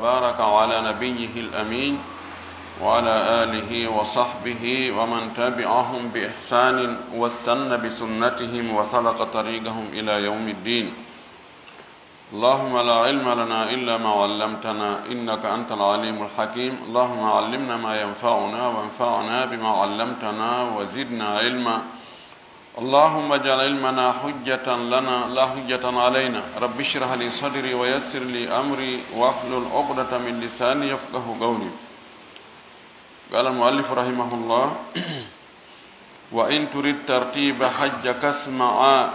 بارك على نبيه الأمين وعلى آله وصحبه ومن تبعهم بإحسان واستنى بسنتهم وسلك طريقهم إلى يوم الدين. اللهم لا علم لنا إلا ما علمتنا إنك أنت العليم الحكيم. اللهم علمنا ما ينفعنا وانفعنا بما علمتنا وزدنا علما. اللهم اجعل علمنا حجة لنا لا حجة علينا. رب اشرح لي صدري ويسر لي أمري واحلل عقدة من لساني يفقه قولي. قال المؤلف رحمه الله: وإن تريد ترتيب حجك اسمع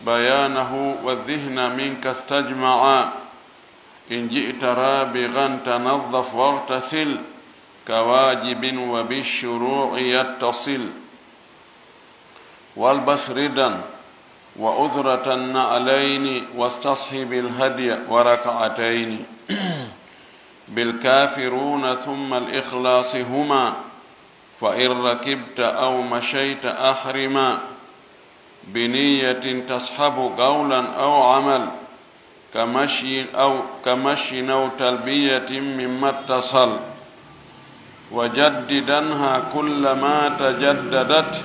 بيانه والذهن منك استجمع. إن جئت رابغا تنظف واغتسل كواجب وبالشروع يتصل. والبس ردا وأذرة النعلين واستصحب الهدي وركعتين. بالكافرون ثم الإخلاص هما فإن ركبت أو مشيت أحرما. بنية تصحب قولا أو عمل كمشي أو تلبية مما اتصل. وجددنها كلما تجددت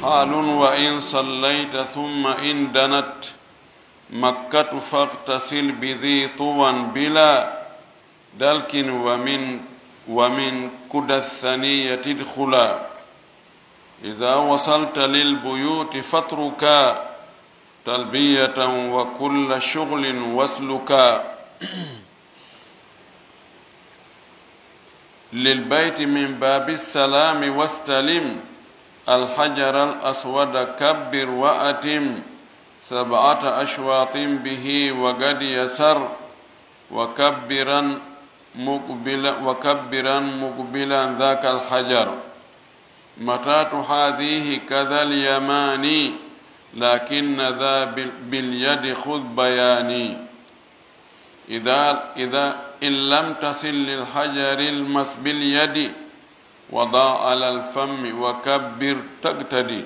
حال وإن صليت ثم إن دنت. مكة فاغتسل بذي طوى بلا دلك ومن كدى الثنية ادخلا. إذا وصلت للبيوت فاتركا تلبية وكل شغل واسلكا. للبيت من باب السلام واستلم الحجر الأسود كبر وأتم 7 أشواط به وقد يسر. وكبرا مقبلا ذاك الحجر. متى تحاذيه كذا اليماني لكن ذا باليد خذ بياني. إذا إن لم تصل للحجر المس باليد وضع على الفم وكبر تقتدي.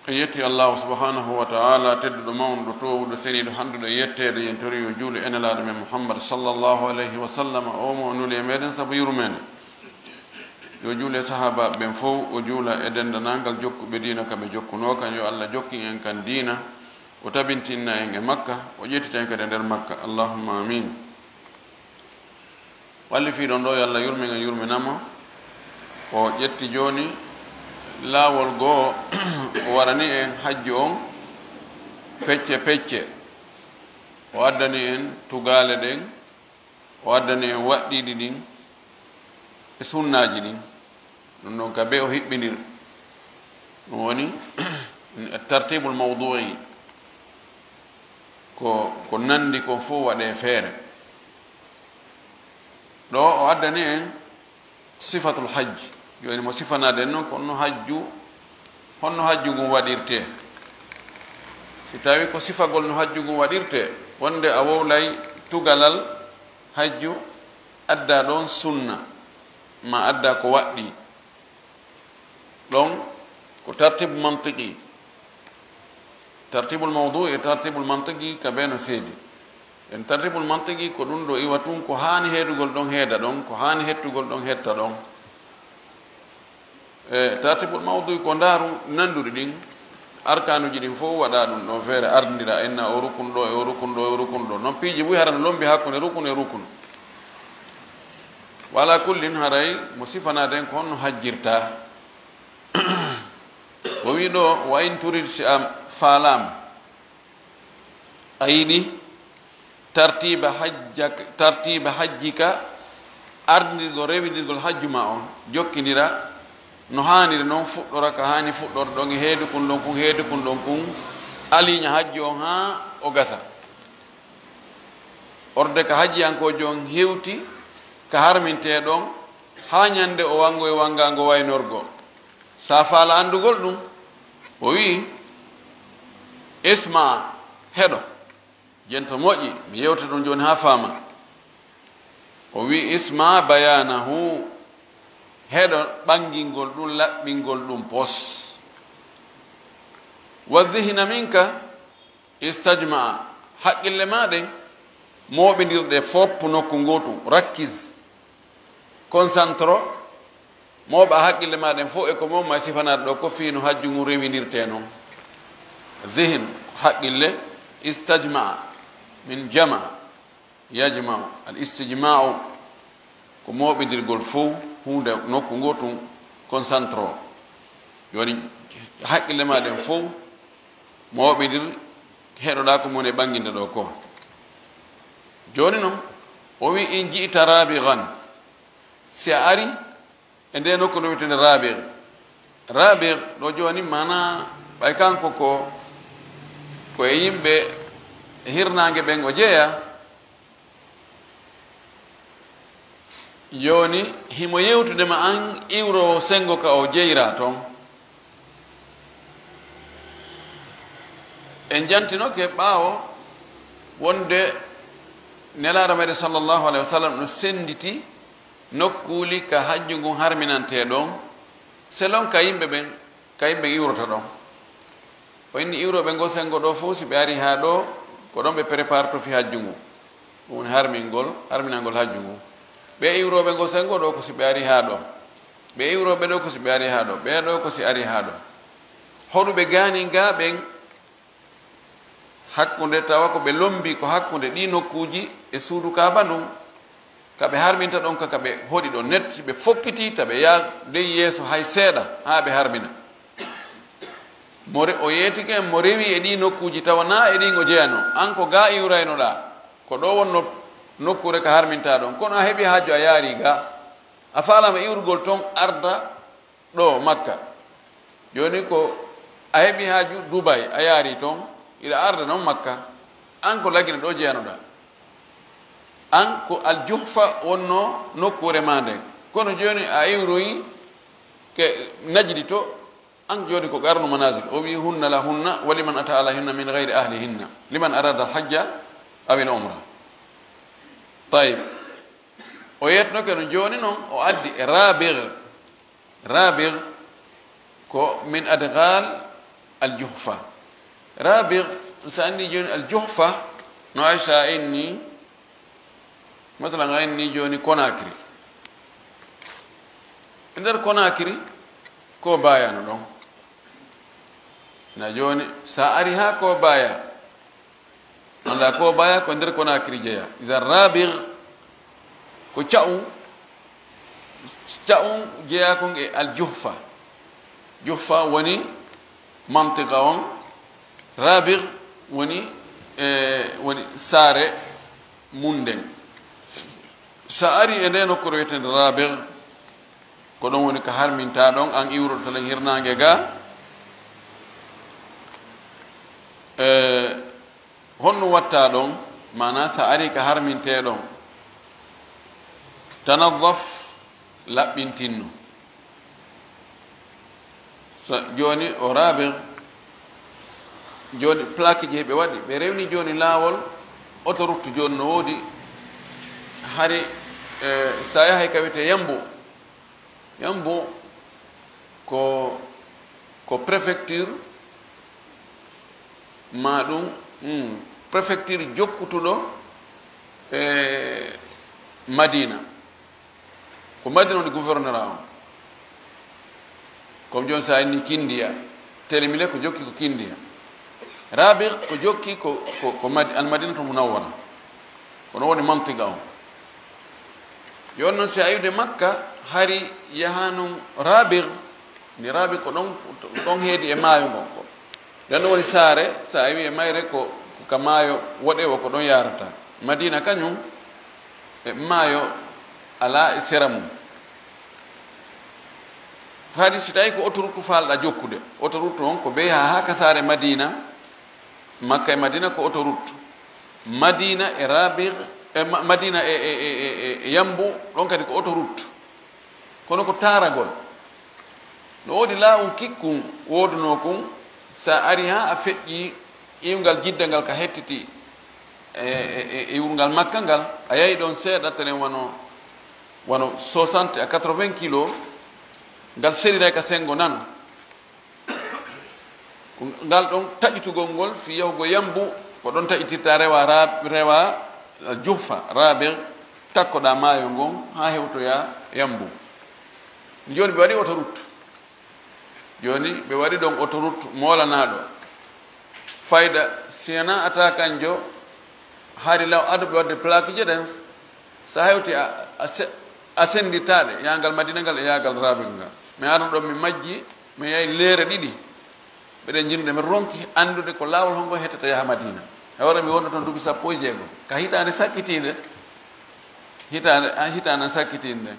يتي الله سبحانه وتعالى تدد مون دو سيني حمد يتي ينتري يجول ان لا محمد صلى الله عليه وسلم او مو نولي ميدن سبير من يجول صحابه بن فو وجول ادن نانغال جوك بدينا كم جوك نو كان يو الله جوكي ان كان دينا وتبنتنا ان مكه وجيتي تان كدن مكه. اللهم امين. walli fiiɗon ɗo yo allah yurminga yurminama o ƴetti joni laawol goo o warani en hajju on pecce pecce. o addani en tugale ɗen, o addani en waɗɗiɗi ɗin e sunnaji ɗin. ɗum ɗon ka be o hiɓɓidir. ɗum woni tartibul mawdui ko nandi ko fof waɗe feere. ɗo o addani en sifatul hajj. joni mo sifanade en noon ko honno hajju ngun waɗirte. si tawi ko sifagol no hajju ngun waɗirte wonde a wowlay tugalal hajju adda ɗon sunna ma adda ko waɗɗi ɗon ko tartibu mantiqi. tartibul mawdu e tartibul mantiqi ka be no seedi. en tartibul mantiki ko ɗum ɗo iwa tun ko hani heedugol ɗon heeda ɗon, ko hani hettugol ɗon hetta ɗon. e tartibul mawdu ko ndaaru nanduɗi ɗin arkanuji ɗin fof waɗa ɗum ɗon feere ardira enna o rukun ɗo e o rukun ɗo e o rukun ɗo. non piiji ɓuy harano lombi hakkunde rukun e rukun. wala kullin haray mo sifanade en ko honno hajjirta. o wi ɗo wa in turid si a faalama a yiɗi tartiba hajjika ardirgol rewidirgol hajju ma on jokkidira no haniri noon fuɗɗora ka hani fuɗɗorde ɗon e heedu kun ɗon kun aliña hajju on ha o gasa. orde ka hajjiyankojo on hewti ka harminte ɗon ha ñande o wango e wangango waynorgo. sa faala andugol ɗum o wi isma heɗo jento moƴƴi mi yewta ɗum joni ha faama. o wi isma bayanahu heɗo ɓangingol ɗum laɓɓingol ɗum pos. wa dhihna minka istajmaa haqqille maɗen moɓedirɗe fopp nokku gotu rakkis concentro moɓa haqqille maɗen fof e ko mom ma sifanaɗe ɗo ko fiino hajju ngu rewidirte noon zihin haqqille istajmaa min jama yajmau al istijmau ko moɓedirgol fof hunde nokku gotu concentro joni haqqille maɗen fof moɓedir heɗoɗa ko mone ɓanginde ɗo ko joni noon o wi in jiita rabigan si a ari e nde nokku no witende rabig rabig ɗo joni mana ɓay kanko ko e yimɓe hirnangue ɓen o jeeya joni himo yewtudema an iwro sengo ka o jeyra toon en jantinoke ɓaawo wonde nelaɗo meɗe sallllahu alayhi wa sallam no senditi nokkuli ka hajju ngun harminante ɗon selon ka yimɓe ɓen iwrota ɗon o inni iwroɓe ngo sengo ɗo fof si ɓe ari ha ɗo ko ɗon ɓe prépare to fi hajju ngu ɗum harminalngol hajju ngu ɓe iwroɓe ngo sengo ɗo ko si ɓe ari ha ɗo ɓe iwroɓe ɗo ko si ɓe ari ha ɗo ɓe ɗo ko si ari ha ɗo hoɗuɓe gani ga ɓen hakkunde tawa ko ɓe lombi ko hakkunde ɗi nokkuji e suudu kaba ndun kaɓe harminta ɗon ka kaɓe hoɗi ɗo netti ɓe fokkiti taɓe ya ley yeeso hay seeɗa ha ɓe harmina o yeetike mo rewi e ɗi nokkuji tawa na e ɗin o jeyano an ko ga iwraynoɗa ko ɗo wonno nokkure ka harminta ɗon kono a heeɓi haaju a yaari ga a faalama iwrugol toon arda ɗo makka joni ko a heeɓi haaju dubay a yaari toon ila arda noon makka an ko lagine ɗo jeyanoɗa an ko aljuhfa wonno nokkure ma nden kono joni a iwroyi ke najdi to an joni ko qarnu manazil o wi hunna la hunna wa liman ata alayhinna min gayri ahlihinna liman arada alhajja aw il umra tayib o yetnoke no joni noon o addi e rabir ko min adgal aljuhfa rabir sa anndi joni aljuhfa no aicha inni matalan a inni joni Conakry e nder Conakry ko bayano ɗon na joni sa ari ha ko baya anda ko baya ko nder Conakry jeeya isa rabir ko ca'u jeeya kon e aljuhfa juhfa woni mantiqa on rabir woni saare munden sa ari e nde nokkure wiyetende rabir ko ɗon woni ko harminta ɗon an iwrotolen hirnangue ga honno watta ɗon mana sa ari ko harminte ɗon tanadaf laɓɓintinno joni o rabir joni plaque ji heɓe waɗi ɓe rewni joni laawol autoroute joni no woodi hari sa yahay ka wiyete yambo ko préfecture ma ɗum préfecture jokkutuɗo e madina ko madina woni gouverneur on comme joni sa inni kindiya telemile ko jokki ko kindiya rabir ko jokki ko almadinatu munawwara kono woni mantiga on joni noon si a yiwde makka hari yahanum rabir ni rabir ko ɗon heedi e maayo ngon ko ɗen ɗo woni saare sa wi e mayre ko ka maayo woɗewo ko ɗon yarata madina kañum e maayo ala e sera mum haadi si tawi ko autoroute falɗa jokkude autoroute on ko ɓe ha ka saare madina makka e madina ko autoroute madina e rabir madina e yambu ɗon kadi ko autoroute kono ko taragol no woodi laawol kikkun wooduno kun sa ari ha a feƴƴi iwngal jidda ngal ka hettiti e iwrungal makka ngal a yahi ɗon seeɗa tenen wono 60 à 80 kilos ngal selira ka sengo nano ngal ɗon taƴitugol ngol fi yahugo yambu ko ɗon taƴitirta rewa juhfa rabir takkoɗa maayo ngon ha hewtoya yambu joni ɓe waɗi autoroute joni ɓe waɗi ɗon autoroute molanaɗo fayda sina ata kanjo haari law ado ɓe wadde plaque je ɗen sa hewti a senditaɗe yagal madina ngal e yagal rabir ngal mi aran ɗon mi majji mi yahi leere ɗiɗi ɓeɗen jinnude mi ronki andude ko laawol hongo hettata yaha madina hewra mi wonno toon duuɓi 16 ka hitande sakkitinde hitande sakkitinde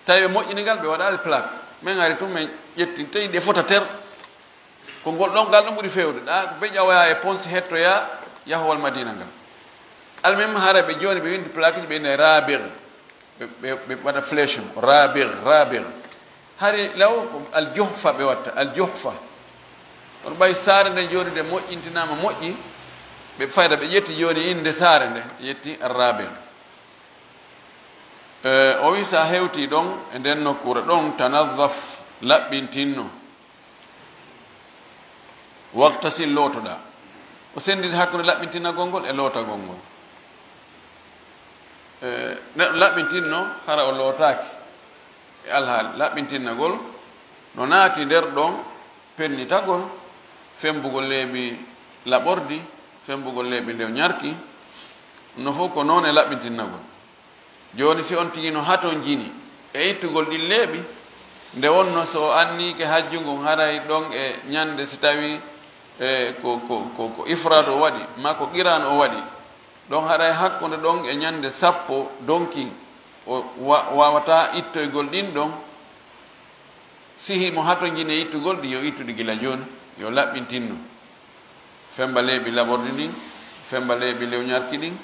tawi ɓe moƴƴini ngal ɓe waɗali plaque min ari tum min ƴetti tawi ɗe fota ter ko ngol ɗon ngal ɗum ɓuuri fewde ɗa ɓe ƴawoya e ponce hettoya yahowal madina ngal almim hara ɓe joni ɓe windi plaque ji ɓe ine rabir ɓe waɗa flèche rabir hari law ko aljuhfa ɓe watta aljuhfa on ɓay saare nde joni nde moƴƴintinama moƴƴi ɓe fayda ɓe ƴetti joni inde saare nde yetti rabir o wi sa hewti ɗon e nden nokkure ɗon tanadaf laɓɓintinno waktasil lootoɗa o sendide hakkude laɓɓintinnagol ngol e lootagol ngol neɗɗo laɓɓintinno hara o lootaki e alhaali laɓɓintinnagol no naati nder ɗon pennitagol fembugol leeɓi laɓordi fembugol leeɓi ndew ñarki no fof ko noon e laɓɓintinnagol joni si on tigi no haton jini e ittugol ɗi leeɓi nde wonno so annike hajjungon haray ɗon e ñande si tawi ko ifrad o waɗi ma ko qiran o waɗi ɗon haɗay hakkude ɗon e ñande 10 donki o wawata ittoygol ɗin ɗon sihi mo hato jine ittugol ɗi yo ittude gila joni yo laɓɓintinno femba leeɓi laɓorde ɗin femba leeɓi lewñarki ɗin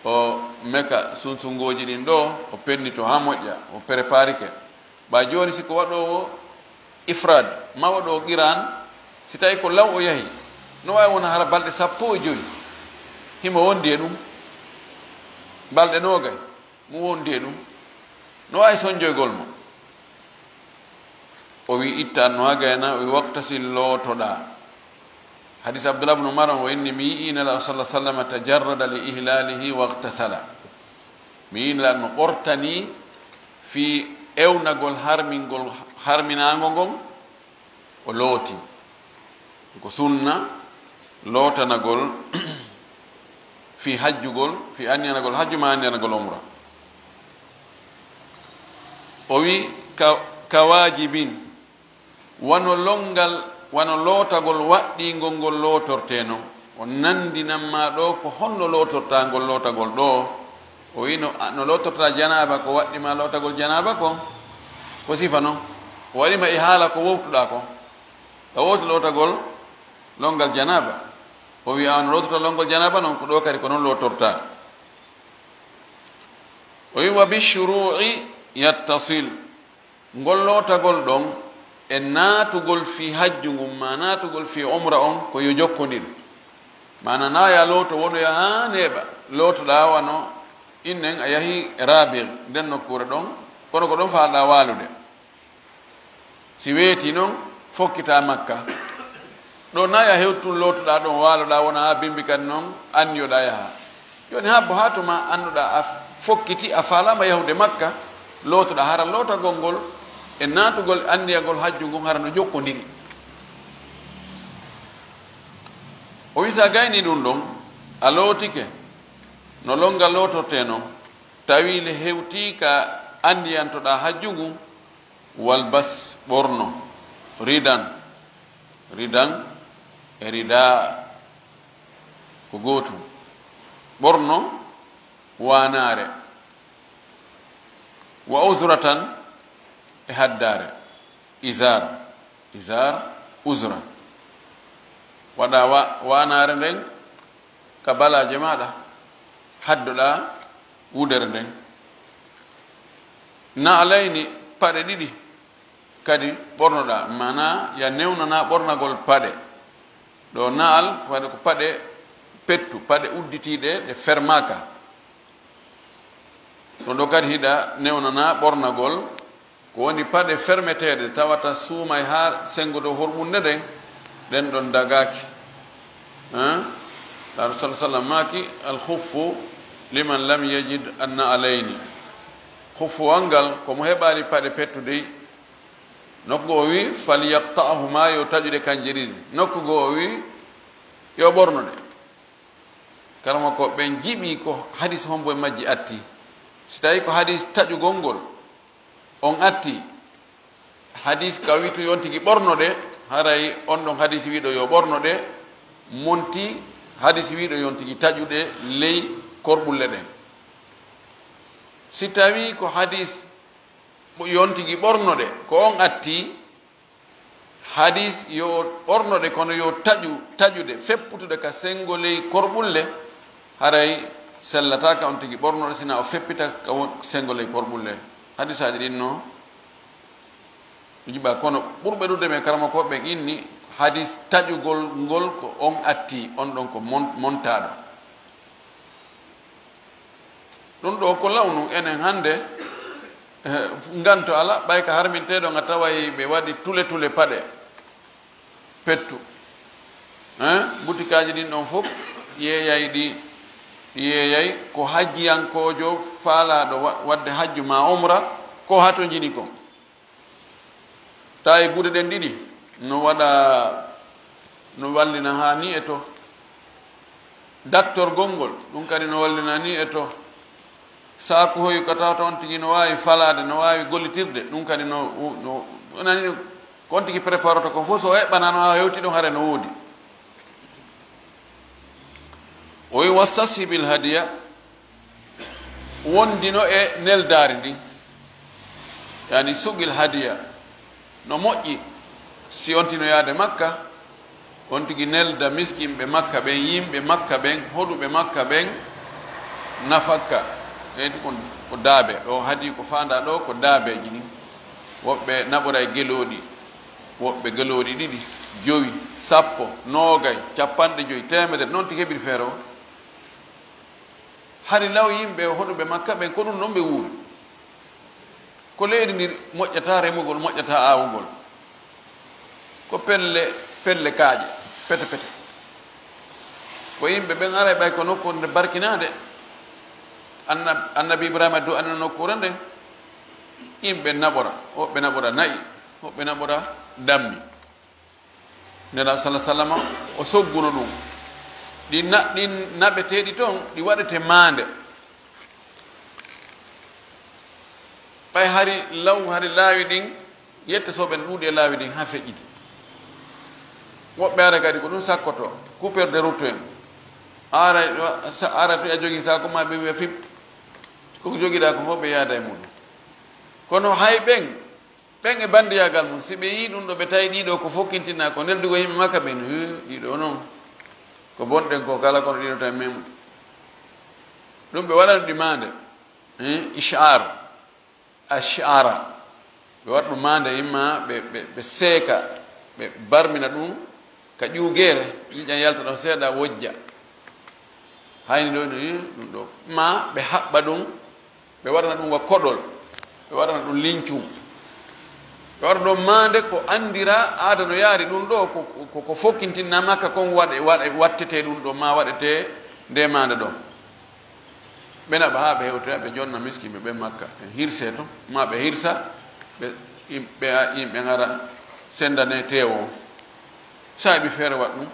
o meka sunsungoji ɗin ɗo o pennito ha moƴƴa o préparike ɓa joni siko waɗowo ifrad ma waɗowo qiran si tawi ko law o yahi no wawi wona hara balɗe 15 himo wondi e ɗum balɗe nogay mo wondi e ɗum no wawi sonjoygol mo o wi ittanno ha gayna o wi waktasi lootoɗa hadis abdoulah bnu maram o inni mi yi'inala sallah sallam tajarrada li ihlalihi waktasala mi yi'inala no ɓortani fi ewnagol harmingol harminago ngon o looti ko sunna lootanagol fi hajjugol fi anniyanagol hajju ma anniyanagol umra o wi ka wajibin wano longal wano lootagol waɗɗingol ngol lootorte non o nandinanma ɗo ko honno lootortagol lootagol ɗo o wi no lootorta janaba ko waɗɗima lootagol janaba ko sifa non o waɗima e haala ko wowtuɗa ko a wowtu lootagol longal janaba o wi an lootorta longol janaba noon ko ɗo kadi ko noon lootorta o wi wa bishuru'i yattasil ngol lootagol ɗon e naatugol fi hajju ngum ma naatugol fi umra on ko yo jokkondir mana naya looto woɗoya ha neeɓa lootoɗa wano innen a yahi rabir nden nokkure ɗon kono ko ɗon faalɗa waalude si weeti noon fokkita makka ɗo naya hewtul lootoɗa ɗon waaloɗa wona ha bimbi kadi noon anniyoɗa yaha joni habbo ha tuma anduɗa a fokkiti a faalama yahude makka lootoɗa hara lootagol ngol e naatugol andiyagol hajju ngon hara no jokkodiri o wisa gayni ɗum ɗon a lootike no longal lootorte noon tawi le hewti ka andiyantoɗa hajju ngun walbas ɓorno ridan e rida ko gootum ɓorno wanare wa usratan e haddare isar usra waɗa wanare nden ka balaje maɗa haddoɗa wudere nden na alayni paɗe ɗiɗi kadi ɓornoɗa mana ya newnana ɓornagol paɗe ɗo naal waɗa ko paɗe pettu paɗe udditiɗe ɗe fermaka ɗon ɗo kadi hiɗa newnana ɓornagol ko woni paɗe fermeteɗe tawata suumay ha sengude horɓunde nden ɗen ɗon dagaki laɗo sala sallam maki alkhuffu liman lam yajid anna alayni khufuwangal ko mo heɓali paɗe pettude nokku o wi falyaqta'ahuma yo taƴude kanjeriɗi nokku go o wi yo ɓornude karama ko ɓen jiɓi ko hadis hombo e majji atti si tawi ko hadis taƴugol ngol on atti hadis ka wi to yon tigi ɓornode haray on ɗon hadis wiɗo yo ɓornode monti hadis wiɗo yon tigi taƴuɗe ley korɓulle ɗen si tawi ko hadis yon tigi ɓornode ko on atti hadis yo ɓornode kono yo taƴude fepputude ka sengo ley korɓulle haray sellataka on tigi ɓornode sina o feppita ka won sengo ley korɓulle hadis aji ɗin no jiɓa kono ɓurɓe ɗude men karama koɓe inni hadis taƴugol ngol ko on atti on ɗon ko montaɗo ɗum ɗo ko lawnu enen hannde nganto ala ɓay ka harminteɗo nga taway ɓe waɗi tule paɗe pettu butikaji ɗin ɗon fof yeeyay ko hajjiyankojo faalaɗo wadde hajju ma umra ko hato jini kon ta e gude ɗen ɗiɗi no waɗa no wallina ha ni e to dattorgol ngol ɗum kadi no wallina ni e to saku hoyu ko tawta on tigi no wawi falade no wawi gollitirde ɗum kadi no nani kon tigi préparata ko fof so heɓɓana no ha hewti ɗon hare no woodi o wi wastashhibil hadiya wondino e neldari ndi yani sugil hadiya no moƴƴi si on tino yaade makka on tigi nelda miskinɓe makka ɓen yimɓe makka ɓen hoɗuɓe makka ɓen nafakka eyyi ko daabe ɗo haadi ko fanda ɗo ko daabeji ni woɓɓe naɓora e geloɗi woɓɓe geloɗi ɗiɗi jowi sappo noogay capanɗe joyi temedere noon tigi heɓiri feere o hari law yimɓe hoɗuɓe makka ɓen ko ɗum noon ɓe wuuri ko leydi ndi moƴƴata remugol moƴƴata aawugol ko pelle kaaƴe pete ko yimɓe ɓen ara ɓay ko nokkure nde barkinade annabi ibrahima do anna nokkure nden yimɓe naɓora woɓɓe naɓora nayi woɓɓe naɓora dammi nela salah sallam o sogguno ɗum ɗi naɓeteɗi toon ɗi waɗete maande ɓay hari law hari laawi ɗin yette soɓen ɗuuɗi e laawi ɗin ha feƴƴiti woɓɓe ara kadi ko ɗum sakkoto coupeur de route en ara to a jogii sako ma ɓe wiya fip koko jogiɗa ko fof ɓe yaada e muɗum kono hay ɓen e bandiyagal mum si ɓe yii ɗum ɗo ɓe tawi ɗiɗo ko fokkintina ko neldugo yimɓe makka ɓen ɗiɗo noon ko bonɗen ko kala kono ɗiɗo tan memuɗe ɗum ɓe waɗano ɗimande ashara ɓe waɗa ɗum mande imma ɓe seeka ɓe barmina ɗum ka ƴuugere ƴiƴan yalta ɗon seeɗa wojja hayni ɗo ɗum ɗo ma ɓe haɓɓa ɗum ɓe waɗana ɗum wa koɗol ɓe waɗana ɗum lincum ɓe waɗa ɗon mande ko andira aada no yaari ɗum ɗo ko fokkintinna makka kon wattete ɗum ɗo ma waɗete nde mande ɗon ɓe naɓa ha ɓe hewtoya ɓe jonna miskimɓe ɓe makka ɓe hirse to ma ɓe hirsa yimɓe gara sendane tewo saabi feere waɗ ɗum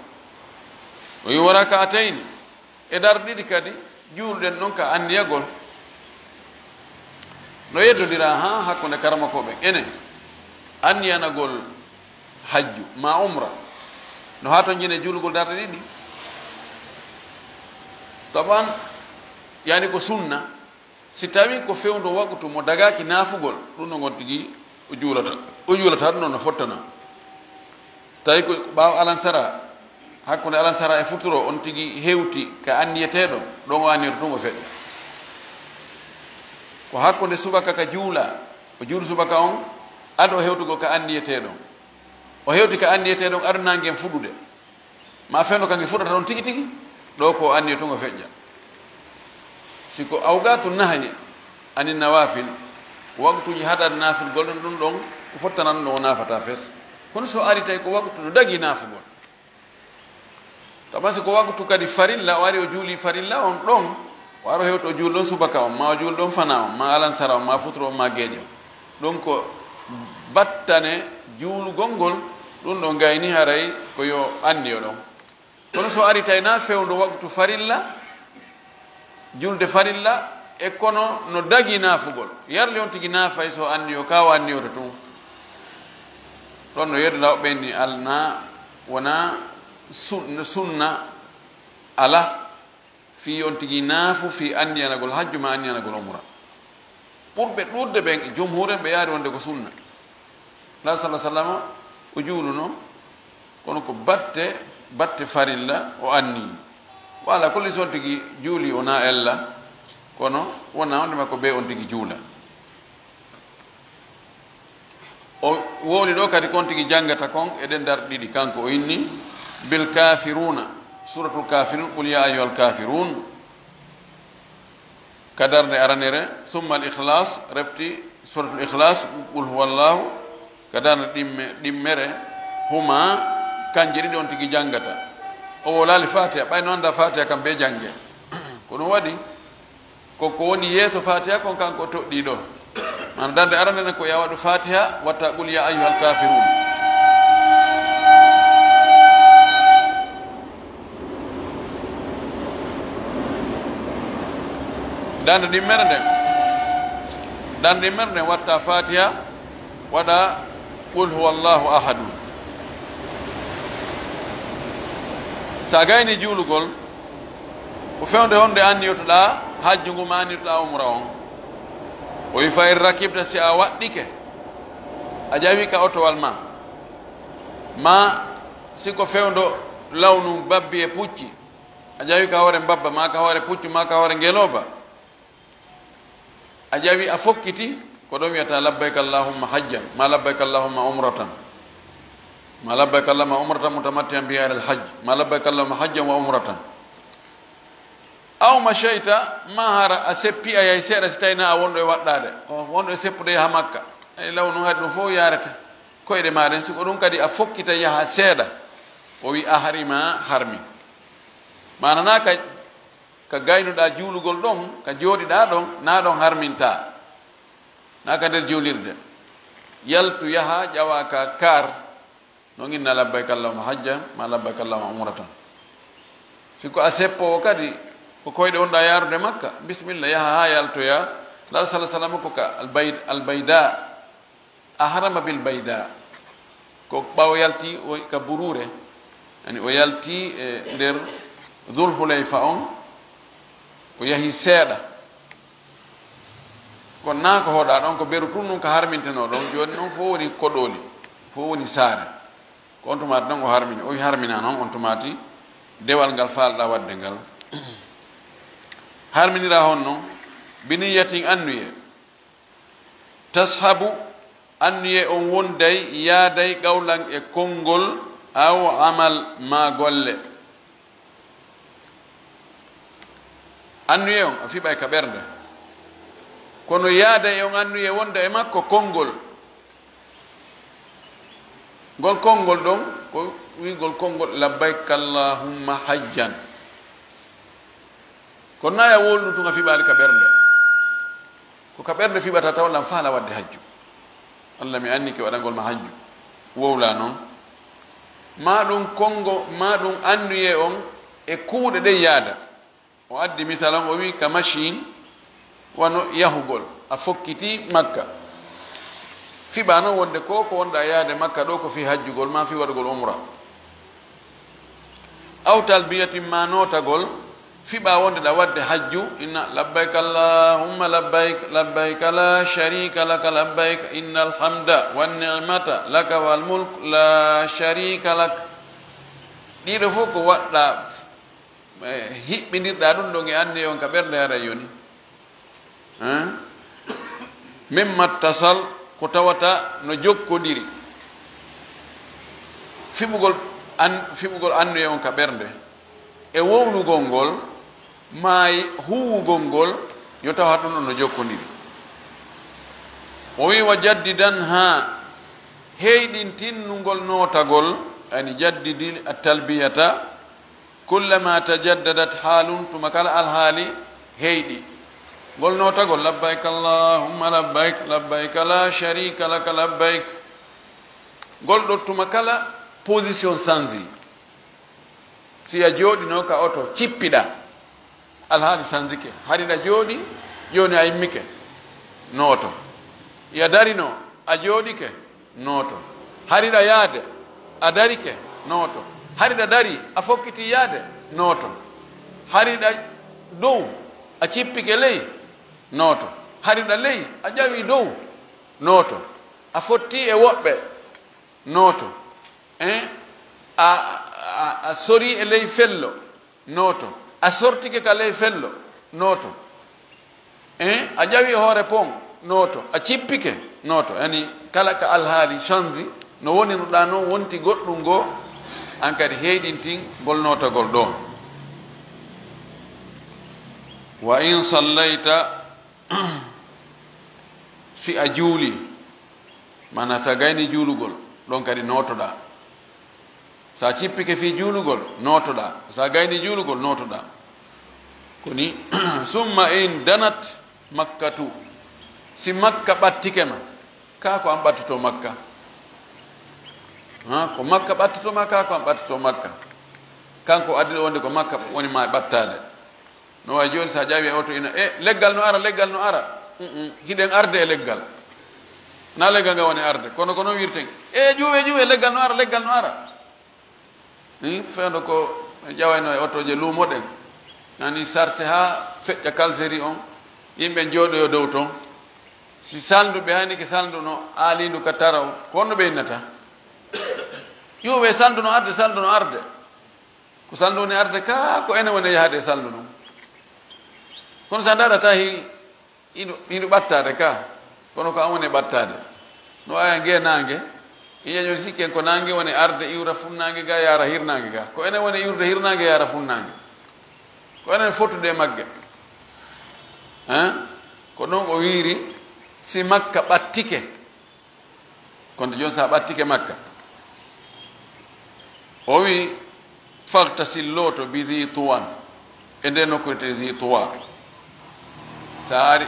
o yi wara ka atayni e dar ɗiɗi kadi juulɗen ɗon ka andiyagol no yeddodira ha hakkude karamakoɓe enen anniyanagol hajju ma umra no ha to jine juulgol darde ɗiɗi taban yani ko sunna si tawi ko fewndo waktu mo dagaki naafugol ɗum no gon tigi o juulata ɗum noon no fottana tawi ko ɓaawa alansara hakkude alansara e futuro on tigi hewti ka anniyeteɗo ɗon o anniyata tun o feɗɗo ko hakkude subaka ka juula o juuli subaka on aɗa o hewtugol ka anniyeteɗon o hewti ka anniyeteɗon aɗa nangen fuɗude ma fewndo kange fuɗata ɗon tigi tigi ɗo ko anniye tun o feƴƴa siko awgatu nahayi ani nawafil waktuji haɗade naafil golɗon ɗum ɗon ko fottanan ɗum o naafata fes kono so ari tawi ko waktu no dagi naafugol tawa si ko waktu kadi farilla o ari o juuli farilla on ɗon waro hewto julɗon subaka on ma julɗon fana on ma alansara on ma futuro on ma geeƴo ɗum ko battane juulugol ngol ɗum ɗo gayni haray ko yo anniyo ɗon kono so ari tayna fewndo waktu farilla julde farilla e kono no dagi naafugol yarle on tigi naafay so anniyo kawa anniyoto tun ɗon no yeddoɗa ɓenni alna wona sunna ala fi on tigi naafu fi anniyanagol hajju ma anniyanagol umra ɓurɓe ɗurde ɓen jumhuren ɓe yaari wonde ko sunna la sallah sallam o juuluno kono ko batte farilla o anni wala kolli son tigi juuli wona ella kono wona onde makko ɓe on tigi juula o wowli ɗo kadi kon tigi jangata kon eɗen dar ɗiɗi kanko o inni bil kafiruna suratul kafirun qul ya ayyuhal kafirun kadarde aranere summa al ikhlas refti suratul ikhlas qul huwallahu kadarde ɗimmere huma kanje ɗiɗi on tigi jangata o wolali fatiha ɓay no anda fatiha kam be jange ko ɗum waɗi koko woni yeeso fatiha kon kanko toɗɗi ɗo mana darde aranere ko ya waɗu fatiha watta qul ya ayyuhal kafirun dande ɗimmere nden watta fatiha waɗa qul huwallahu ahadun sa gayni juulugol ko fewde honde anniyotoɗa hajju ngu ma anniyotoɗa umra on o wi fa in rakibta si a waɗɗike a ƴawi ka otowal ma siko fewdo lawnu babbi e pucci a ƴawi ka hoore mbabba ma ka hoore puccu ma ka hoore ngeloba a ƴawi a fokkiti ko ɗon wiyata labbayka allahumma hajjan ma labbayka allahumma umratan ma labbayka allahumma umratan mutamattian biha ila alhajj ma labbayka allahumma hajjan wa umratan aw mashayta ma hara a seppi a yay seeɗa si tawina a wonɗo e waɗɗade wonɗo e seppude yaha makka ay lawnu haade ɗum fof yarete koyɗe maɗen siko ɗum kadi a fokkita yaha seeɗa o wi a harima harmi manana ka gaynuɗa juulugol ɗon ka jooɗiɗa ɗon na ɗon harminta na ka nder juulirde yaltu yaha ƴawa ka kar no ginna labbayka allahumma hajjan ma labbayka allahumma umratan siko a seppowo kadi ko koyɗe wonɗa yarude makka bisimilla yaha ha yaltoya la salah sallam ko ka albayda a harama bil bayda ko ɓawo yalti ka burure ani o yalti e nder dhul hulayfa on o yahi seeɗa kono na ko hoɗa ɗon ko beru tun ɗum ko harminteno ɗon joni noon fof woni koɗoli fof woni saare ko on tumati noon o harmini o harmina noon on tumati dewal ngal falɗa wadde ngal harminira hon noon biniyatin annuye tashabu annuye on wonday yaaday qawlan e konngol aw amal ma golle annuye on a fiɓay ka ɓernde kono yaaday on annuye wonda e makko konngol ngol konngol ɗon ko wigol konngol labbayka allahumma hajjan kono naya wolnu tun a fiɓali ka ɓernde ko ka ɓernde fiɓata tawlan faala wadde hajju allah mi annike waɗangol ma hajju wowla noon ma ɗum kongo ma ɗum annuye on e kuuɗe ɗen yaada o addi misal on o wi ka machine wano yahugol a fokkiti makka fiɓa noon wonde ko wonɗa yaade makka ɗo ko fi hajjugol ma fi waɗugol umra aw talbiyatin ma notagol fiɓa wonde ɗa wadde hajju inna labbayka allahumma labbayk labbayka la sharika laka labbayk inna alhamda wannicmata laka walmulk la sharika lak ɗiɗo fof ko waɗɗa hiɓɓidirɗa ɗum ɗon e ande on ka ɓernde ara yoni mimma tasal ko tawata no jokkodiri fiɓugol annuye on ka ɓernde e wownugol ngol ma huwugol ngol yo tawa ɗum ɗon no jokkodiri o wi wa jaddidan ha heyɗintinnugol notagol ani jaddidi talbiyata kullama tajaddadat halun tuma kala alhaali heyɗi gol notagol labbayk allahumma labbayk labbayk la sharika laka labbayk gol ɗottuma kala position sanzi si a jooɗino ka oto cippiɗa alhaali sanzike haɗiɗa jooɗi joni a yimmike nooto ya darino a jooɗike nooto haɗiɗa yaade a darike nooto haɗiɗa dari a fokkiti yaade nooto haɗiɗa dow a cippike ley nooto haɗiɗa ley a ƴawi dow nooto a fotti e woɓɓe nooto a sori e ley fello nooto a sortike ka ley fello nooto a ƴawi e hoore pon nooto a cippike nooto yani kala ka alhaali change no woniruɗa noon wonti goɗɗum ngoo an kadi heyɗintin gol nootagol ɗo wa in sallayta si a juuli mana sa gayni juulugol ɗon kadi nootoɗa sa cippike fi juulugol nootoɗa sa gayni juulugol nootoɗa koni summa in danat makkatu si makka ɓattike ma ka ko an ɓattuto makka ko makka ɓattotoma ka ko an ɓattuto makka kanko addi wonde ko makka woni ma ɓattade no wawi joni sa ƴawi e oto ina leggal no ara leggal no ara hiɗen arde e leggal na leggal nga woni arde kono ko noon wirten ƴuwe leggal no ara leggal no ara fewno ko ƴawayno e otoje luumoɗen nani sarse ha feƴƴa calgérie on yimɓe jooɗoyo dow toon si salduɓe hani ke salduno aalindu ka taraw ko honno ɓe innata ƴuwe saldu no arde ko saldu woni arde ka ko ene woni yahade e saldu ɗum kono sa daɗata hiɗu ɓattade ka kono ko an woni ɓattade no aya ngue nangue iyeñol sikken ko nangue woni arde iwra funnangue ga yara hirnangue ga ko ene woni iwrude hirnangue yara funnangue ko enen fottude magge ko ɗon o wiiri si makka ɓattike konto joni sa ɓattike makka o wi faltasilloto bi zi tuwan e nde nokkurete zi tuwa sa ari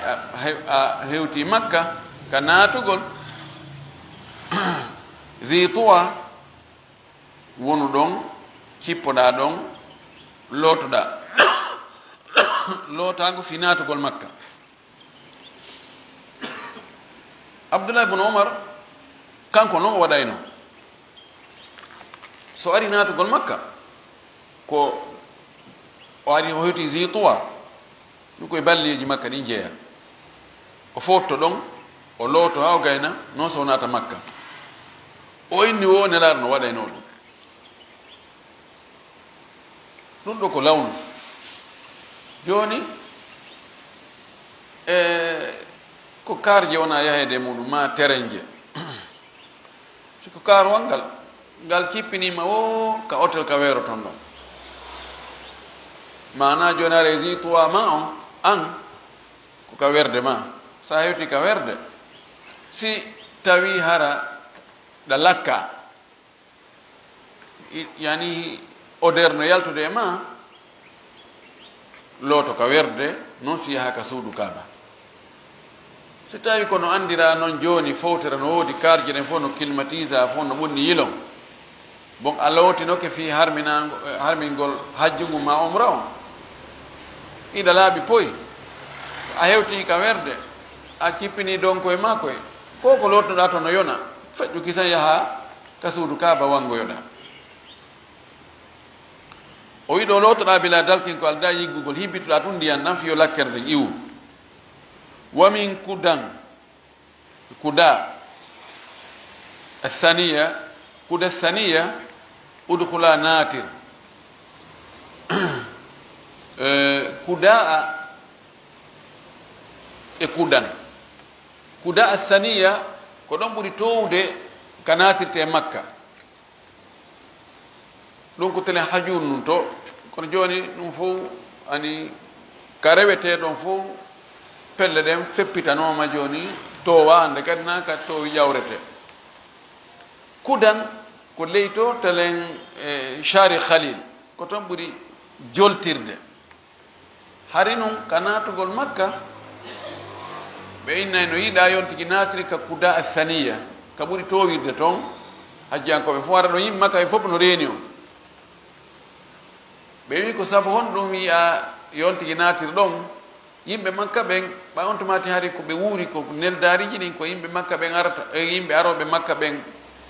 a hewti makka ka naatugol zi tuwa wonu ɗon cippoɗa ɗon lootoɗa lootago fi naatugol makka abdoullah ibne omar kanko noon o waɗayno so ari naatugol makka ko o ari o hewti zi tuwa ɗum koye balleji makka ɗin jeeya o fotto ɗon o looto ha o gayna non so naata makka o inni wo nelaɗo no waɗayno ɗum ɗum ɗo ko lawnu joni ko karje wona yahede muɗum ma terenje siko karwal ngal cippinima o ka hôtel ka weero ton ɗon mana joni a rési toi ma on an ko ka werde ma sa hewti ka werde si tawi hara ɗa lakka yani odeur no yaltude e ma looto ka werde noon si yaha ka suudu kaba si tawi kono andira noon joni fowtere no woodi karje ɗen fof no climatisa fof no ɓonni yilon bon a lootinoke fi harmingol hajjungu ma omra on ida laaɓi poyi a hewti ka werde a cippini donc e makoye ko ko lotnoɗa to no yona feƴƴu kisan yaha ka suudu kaba wangoyoɗa o wiɗo lotoɗa bila dalkin ko alda yiggugol hibbitoɗa tun ndiyan nan fiyo lakkerde ƴiwu wamin kuda thaniya udkhula natir kudaa e kuda thaniya ko ɗon ɓuri towde ka natirte makka ɗum ko tele hajun nun to kono joni ɗum fof ani ka rewete ɗon fof pelle ɗen feppitanoma joni towa ande kadi na ka towi ƴawrete kudan ko ley to telen shari khalil ko toon ɓuri joltirde harinun kanatugol makka be inna no yida yontigi natri ka kuda athaniya ka buri towirde ton hajjankoɓe fo wara ɗo yimɓe makka ɓe fof no reeni o ɓe wi ko sabu hon ɗum wiya yontigi natir ɗon yimɓe makka ɓen ɓa on tomati hari ko ɓe wuuri ko neldariji ɗin ko yimɓe makka ɓen arata yimɓe aroɓe makka ɓen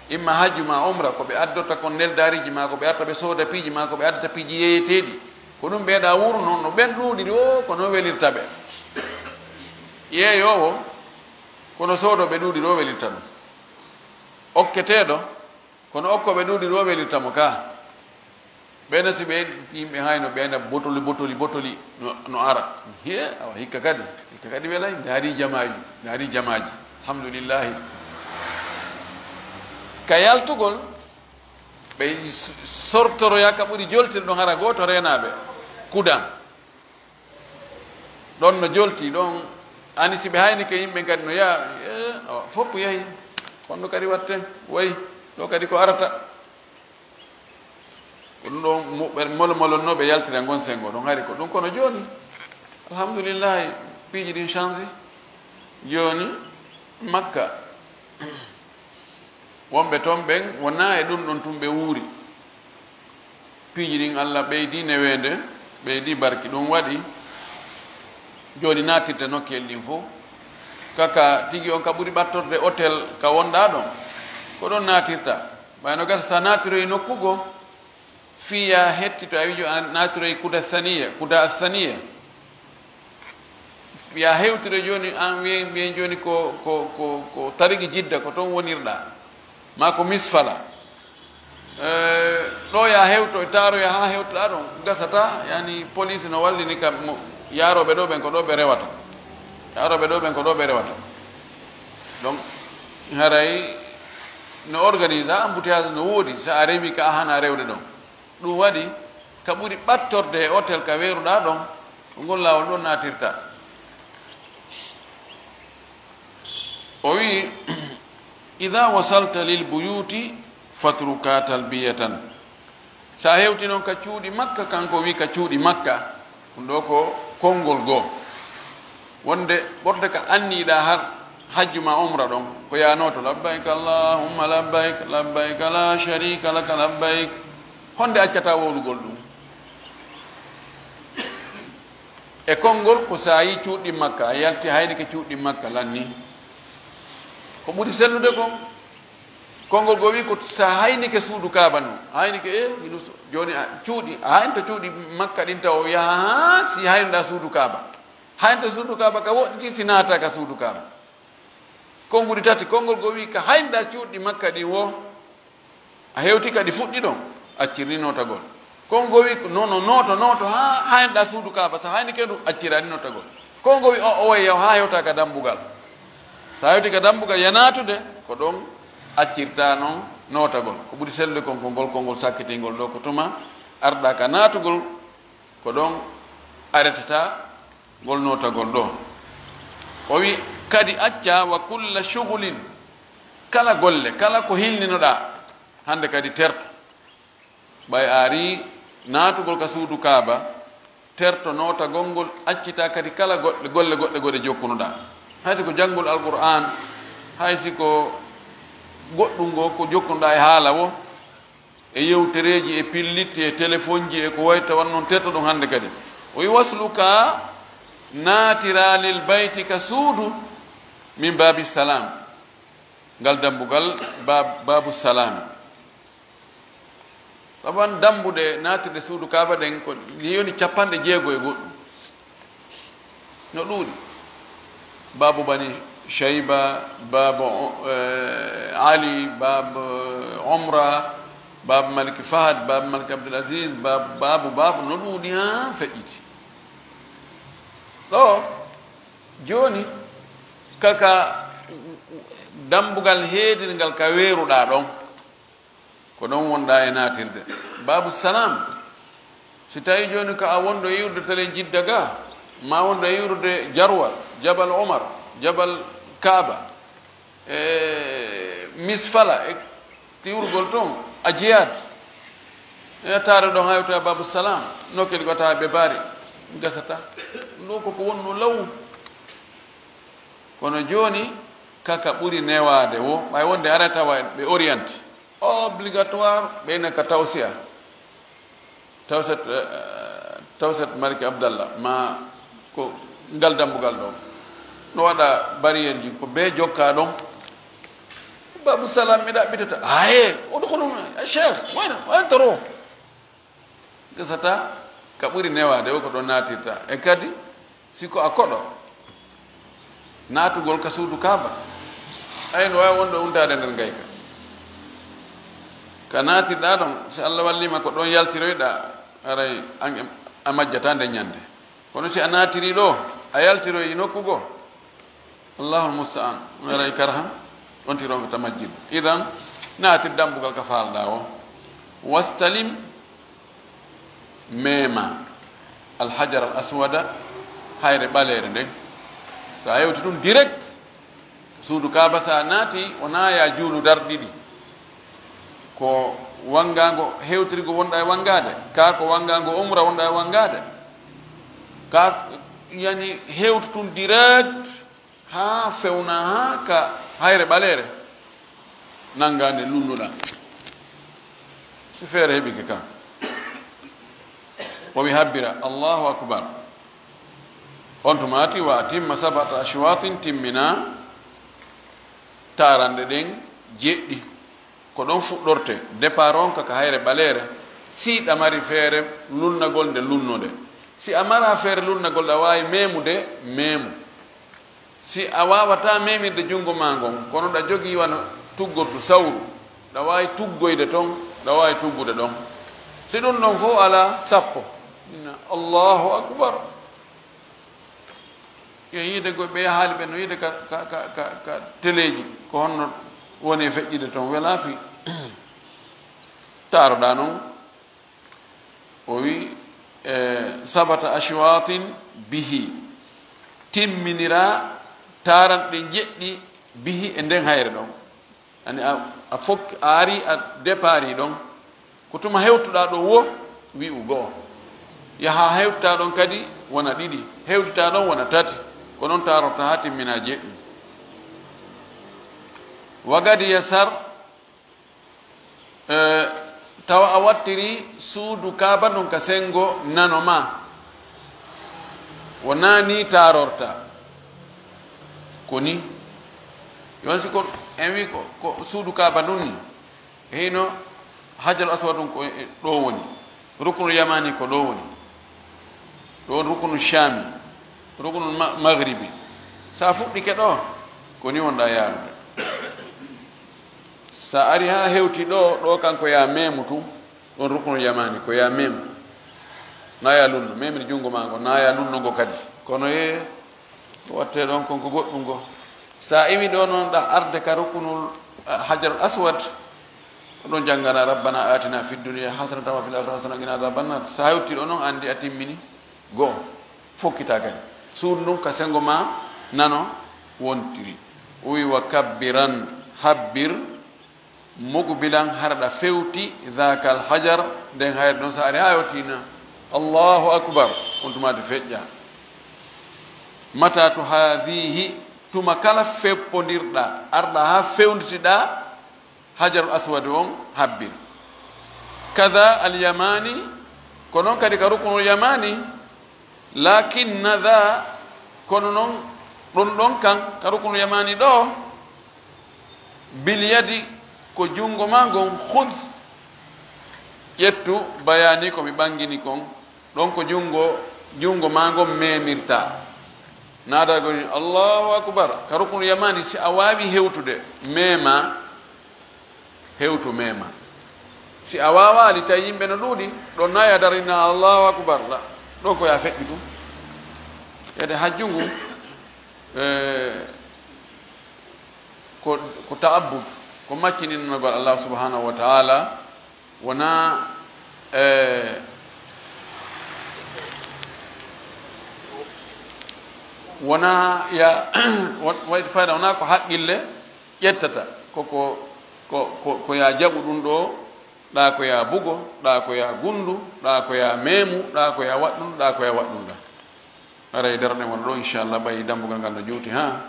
imma hajju ma omra ko ɓe addota kon neldariji ma ko ɓe arta ɓe sooda piiji ma ko ɓe addata piiji yeeyeteɗi ko ɗum ɓeeɗa wuro noon no ɓen ɗuuɗiri o ko noon welirta ɓe yeeyowo kono soodoɓe ɗuuɗiri o welirta ɗum okketeɗo kono okkoɓe ɗuuɗiri o welirtamo ka ɓeyna si ɓe yimɓe hayno ɓeyna botoli no ara he awa hikka kadi welay daari jamaji alhamdulillahi ka yaltugol ɓe sortoroya ka ɓuri joltir ɗon hara goto renaɓe kudan ɗon no jolti ɗon ani si ɓe hayni ke yimɓe kadi no yaa awa foppu yahi kono kadi watten wayi ɗo kadi ko arata ko ɗum ɗo ɓe molonnoɓe yaltira gon sengo ɗon hari ko ɗum kono joni alhamdulillahi piiji ɗin change joni makka wonɓe toon ɓen wona e ɗum ɗon tum ɓe wuuri piiji ɗin allah ɓeydi newede ɓeydi barki ɗum waɗi joni natirte nokkel ɗin fof kaka tigi on ka ɓuri ɓattorde hôtel ka wonɗa ɗon ko ɗon natirta ɓayno gasa sa natiroye nokkugo fiya hetti to a wijo a natiroye kuda athaniya ya hewtire joni an wiyen joni ko tarigi jidda ko toon wonirɗa ma ko misfala ɗo ya hewto e taroya ha hewtoɗa ɗon gasata yani police no wallini kam yaroɓe ɗo ɓen ko ɗo ɓe rewata donc haray no organise ha embouteillage no woodi sa a rewi ka a hana rewde ɗon ɗum waɗi ka ɓuri ɓattorde e hôtel ka weeruɗa ɗon ko ngol lawol ɗon natirta o wi ida wasalta lil buyuti fatruka talbiyatan sa hewti noon ka cuuɗi makka kanko wi ka cuuɗi makka ɗum ɗo ko konngol goo wonde ɓorde ka anniɗa har hajju ma umra ɗon ko yanoto labbayk allahumma labbayk labbayk la sharika laka labbayk honde accata wolugol ɗum e konngol ko sa yi cuuɗɗi makka a yalti hayni ke cuuɗɗi makka lanni ko ɓuri sellude kon konngol go wi ko sa hayni ke suudu kaaba no hayni ke ino joni cuuɗi a haynta cuuɗi makka ɗin taw o yaha ha si haynoɗa suudu kaaba haynta suudu kaaba ka woɗɗiti si naata ka suudu kaaba kon ɓuri tati konngol go wi ka haynoɗa cuuɗi makka ɗin wo a hewti kadi fuɗɗi ɗon accirni notagol kongo wi nono noto ha haynoɗa suudu kaaba sa hayni ke ɗum accirani notagol kongo wi o way yaw ha hewta ka dambugal sa hewti ka dambugal yanatude ko ɗon accirta noon notagol ko ɓuri sellude kon ko ngol sakkitingol ɗo ko tuma arɗa ka natugol ko ɗon aretata ngol notagol ɗo o wi kadi acca wa kulla shughlin kala golle kala ko hilninoɗa hande kadi terto ɓay ari natugol ka suudu kaaba terto notagol ngol accita kadi kala golle goɗɗe jokkunoɗa haysi ko janngol alqur'an haysi ko goɗɗum ngo ko jokkunoɗa e haala wo e yewtereji e pillitte e téléphone ji e ko wayta wan noon terto ɗum hande kadi o wi wasluka natira lil bayti ka suudu min babi salam ngal dambugal babu salami saban dambude natirde suudu kaaba ɗen ko yoni 60 e goɗɗum no ɗuuɗi babu bani shayba babu ali babu omra babu malik fahad babu malik abdulaziz babu no ɗuuɗi ha feƴƴiti ɗo joni kaka dambugal heedirgal ka weeruɗa ɗon ko ɗon wonɗa e natirde babu salam si tawi joni ko a wonɗo yiwde tele jidda ga ma wonɗo yiwrude jarwal jabal omar jabal kaaba e misfala e tiwrugol toon a jeyat e tare ɗon hawta babu salam nokkeli ko tawa ɓe baari gasata ɗo koko wonno law kono joni kaka ɓuri newade wo ɓay wonde ara tawa ɓe oriente obligatoire ɓeyna ka tawsiya tawset mariki abdallah ma ko ngal dambugal ɗo no waɗa barriére ji ko be jokka ɗon babu salam miɗa ɓitata aye oɗo cheikh wantoro gasata ka ɓuri newade o ko ɗon natirta e kadi siko a koɗo natugol ka suudu kaaba ay no wawi wonɗo untade nder gayka ka natirɗa ɗon si allah wallima ko ɗon yaltiroyɗa aray a majjata nde ñande kono si a natiri ɗo a yaltiroyi nokku goo allahul musta'an aray karhan on tironko ta majjid idan natir dambugal ka falɗa o wastalim mema alhajar al aswada hayre ɓalere nden so a yewti ɗum direct suudu kaaba sa naati wona ya juulu darɗiɗi ko wangago hewtirigo wonɗa e wangade ka ko wangago umra wonɗa e wangade ka yani hewtu tun direct ha fewna ha ka hayre ɓalere nangande lunnuɗa so feere heɓike kam wowi habbira allahu akbar on tumati wa atimma sabata ashwatin timmina tarande ɗen jeɗɗi ko ɗon fuɗɗorte départ on kaka hayre ɓalere si ɗamari feere lunnagol nde lunnode si a mara feere lunnagol ɗa wawi memude memu si a wawata memirde jungo ma ngon kono ɗa jogui wano tuggordu sawru ɗa wawi tuggoyde toon ɗa wawi tuggude ɗon si ɗum ɗon fof ala sappo allahu akbar yo yiide go ɓe haali ɓe no yiide ka téléji ko honno woni feƴƴide toon wela fi taroɗa noon o wi sabata ashwatin bihi timminira taranɗe jeɗɗi bihi e nden hayre ɗon ani a fokki a ari a dépari ɗon ko tuma hewtuɗa ɗo wo wi'u go'o yaha hewtuta ɗon kadi wona ɗiɗi hewtuta ɗon wona tati ko noon tarota ha timmina jeɗɗi wagadi yasar tawa a wattiri suudu kaaba ɗum ka sengo nano ma wona ni tarorta koni yon si ko en wi ko suudu kaaba ɗum ni heyno hajaru aswad ɗum ko ɗo woni ruknu yamani ko ɗo woni ɗo ruknu shami ruknu maghribi sa fuɗɗike ɗo koni wonɗa yarude sa ari ha hewti ɗo kanko ya memu tu ɗon ruknu yamani ko ya memu na ya lunno memiri jungo ma ngo na ya lunnogo kadi kono ye watte ɗon konko goɗɗum go sa iwi ɗo noon ɗa arde ka ruknul hajarul aswad ɗon janggana rabbana atina fi dunia hasanatan wa fil akhirati hasanatan qina adhaban nar sa hewti ɗo noon andi a timmini go'o fokkita kadi suudu ɗum ka sengo ma nano wontiri o wi wa kabbiran habbir mugbilan harɗa fewti dhaka al hajar nden hayre ɗon sa ari ha yewtina allahu akbar on tumade feƴƴa mata to hadihi tuma kala feppodirɗa arɗa ha fewnditiɗa hajarul aswad on habbir kada al yamani ko noon kadi ka ruknul yamani lakinna dha kono noon ɗon ɗon kan ka ruknul yamani ɗo bil yadi ko jungo ma ngon khud ƴettu bayani komi ɓangini kon ɗon ko jungo ma ngon memirta nada goni allahu akbar ka ruknul yamani si a wawi hewtude mema hewtu mema si a wawali tawi yimɓe no ɗuuɗi ɗon nayi a darina allahu akbar la ɗon ko ya feƴƴi ɗum ede hajju ngu ko ta'abbud ko maccininogol allah subhanahu wa taala wona wona ya waɗi fayda wona ko haqqille ƴettata ko ya jaɓu ɗum ɗo ɗa ko ya bugo ɗa ko ya gundu ɗa ko ya memu ɗa ko ya waɗɗum ɗa ko ya waɗɗumɗa ara e darde won ɗo inchallah ɓayi dambugal ngal no juuti ha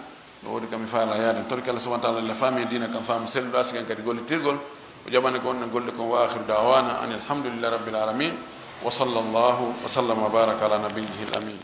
ɗo woodi kam mi faala yaade torki allah subahana taala la faami e dina kam faamu selluɗo asigan kadi gollitirgol o jaɓani ko onnen golle kon wa akhiru dawana an alhamdulillahi rabbil alamin wa sallallahu wa sallam wa baraka ala nabiyyihi l amin